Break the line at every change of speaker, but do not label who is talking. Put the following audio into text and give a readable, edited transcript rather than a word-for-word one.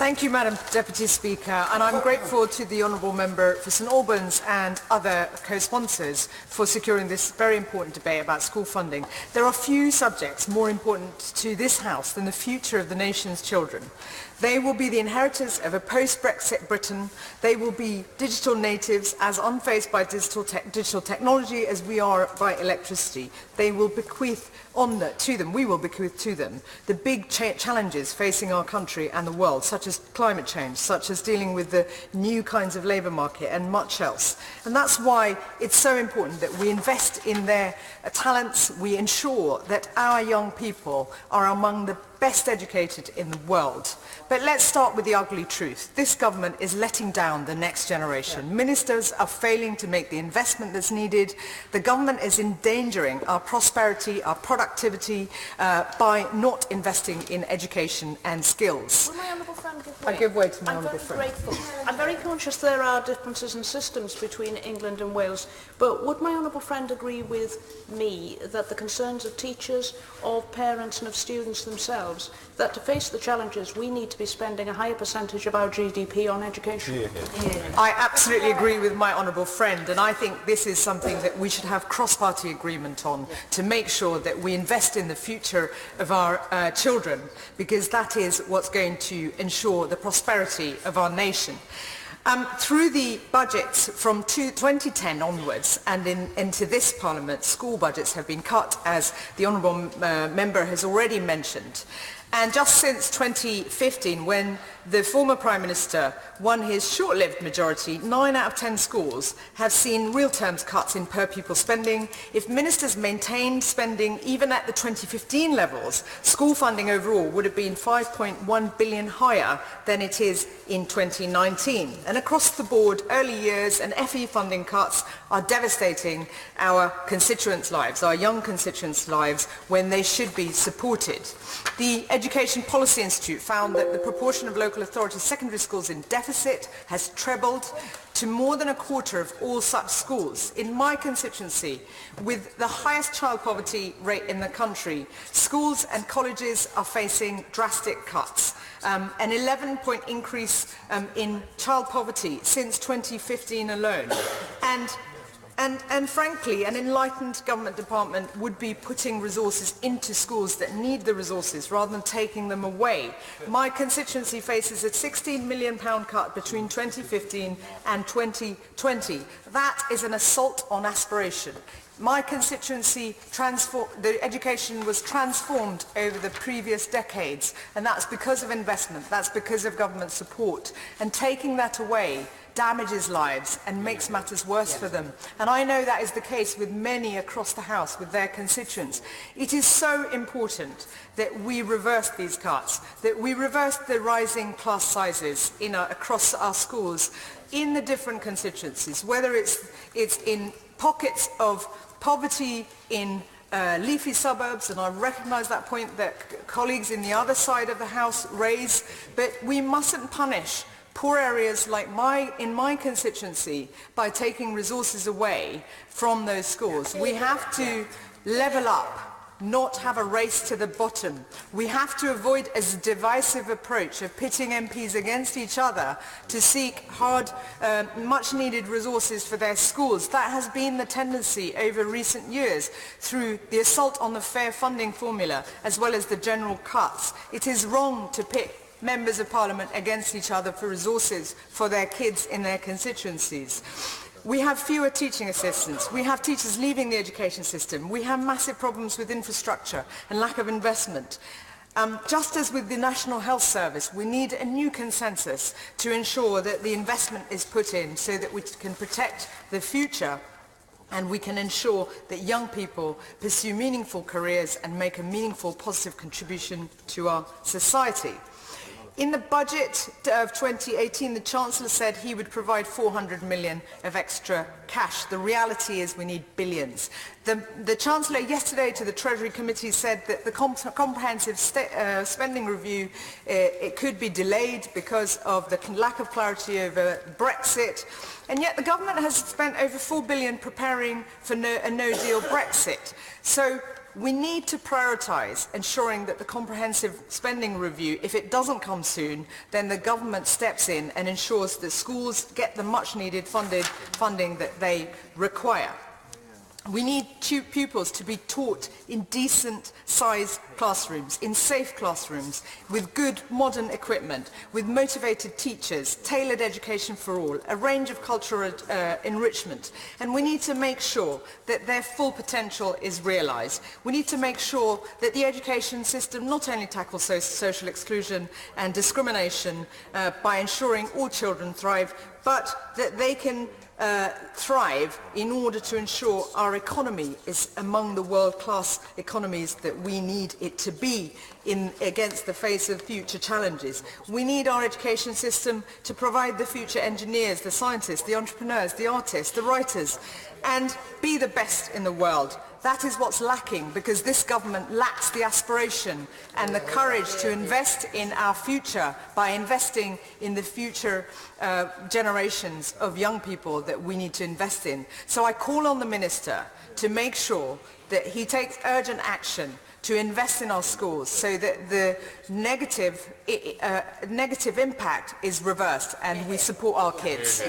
Thank you, Madam Deputy Speaker, and I'm grateful to the Honourable Member for St Albans and other co-sponsors for securing this very important debate about school funding. There are few subjects more important to this House than the future of the nation's children. They will be the inheritors of a post-Brexit Britain. They will be digital natives, as unfazed by digital technology as we are by electricity. They will bequeath we will bequeath to them the big challenges facing our country and the world, such as climate change, such as dealing with the new kinds of labour market and much else. And that's why it's so important that we invest in their talents. We ensure that our young people are among the best educated in the world. But let's start with the ugly truth. This government is letting down the next generation. Ministers are failing to make the investment that's needed. The government is endangering our prosperity, our productivity, by not investing in education and skills.
Will my honourable friend give way?
I give way to my honourable friend.
Grateful. I'm very conscious there are differences in systems between England and Wales, but would my honourable friend agree with me that the concerns of teachers, of parents and of students themselves, that to face the challenges we need to be spending a higher percentage of our GDP on education?
Yeah. I absolutely agree with my honourable friend, and I think this is something that we should have cross-party agreement on to make sure that we invest in the future of our children, because that is what's going to ensure the prosperity of our nation. Through the budgets from 2010 onwards and into this Parliament, school budgets have been cut, as the Honourable Member has already mentioned. And just since 2015, when the former Prime Minister won his short-lived majority, 9 out of 10 schools have seen real terms cuts in per pupil spending. If ministers maintained spending even at the 2015 levels, school funding overall would have been 5.1 billion higher than it is in 2019. And across the board, early years and FE funding cuts are devastating our constituents' lives, our young constituents' lives, when they should be supported. The Education Policy Institute found that the proportion of local authority secondary schools in deficit has trebled to more than a quarter of all such schools. In my constituency, with the highest child poverty rate in the country, schools and colleges are facing drastic cuts. An 11-point increase in child poverty since 2015 alone. And frankly, an enlightened government department would be putting resources into schools that need the resources rather than taking them away. My constituency faces a £16 million cut between 2015 and 2020. That is an assault on aspiration. My constituency, the education was transformed over the previous decades, and that's because of investment, that's because of government support. And taking that away damages lives and makes matters worse for them. And I know that is the case with many across the House, with their constituents. It is so important that we reverse these cuts, that we reverse the rising class sizes across our schools in the different constituencies, whether it's in pockets of poverty in leafy suburbs, and I recognise that point that colleagues in the other side of the House raise, but we mustn't punish poor areas like in my constituency by taking resources away from those schools. We have to level up, not have a race to the bottom. We have to avoid a divisive approach of pitting MPs against each other to seek hard, much-needed resources for their schools. That has been the tendency over recent years through the assault on the fair funding formula as well as the general cuts. It is wrong to pit members of Parliament against each other for resources for their kids in their constituencies. We have fewer teaching assistants. We have teachers leaving the education system. We have massive problems with infrastructure and lack of investment. Just as with the National Health Service, we need a new consensus to ensure that the investment is put in so that we can protect the future and we can ensure that young people pursue meaningful careers and make a meaningful, positive contribution to our society. In the budget of 2018, the Chancellor said he would provide 400 million of extra cash. The reality is we need billions. The Chancellor yesterday to the Treasury Committee said that the comprehensive spending review it could be delayed because of the lack of clarity over Brexit. And yet the government has spent over 4 billion preparing for a no-deal Brexit. So we need to prioritise ensuring that the comprehensive spending review, if it doesn't come soon, then the government steps in and ensures that schools get the much needed funding that they require. We need pupils to be taught in decent sized classrooms, in safe classrooms, with good modern equipment, with motivated teachers, tailored education for all, a range of cultural enrichment. And we need to make sure that their full potential is realised. We need to make sure that the education system not only tackles social exclusion and discrimination by ensuring all children thrive, but that they can thrive in order to ensure our economy is among the world-class economies that we need it to be against the face of future challenges. We need our education system to provide the future engineers, the scientists, the entrepreneurs, the artists, the writers, and be the best in the world. That is what's lacking, because this government lacks the aspiration and the courage to invest in our future by investing in the future generations of young people that we need to invest in. So I call on the Minister to make sure that he takes urgent action to invest in our schools so that the negative impact is reversed and we support our kids.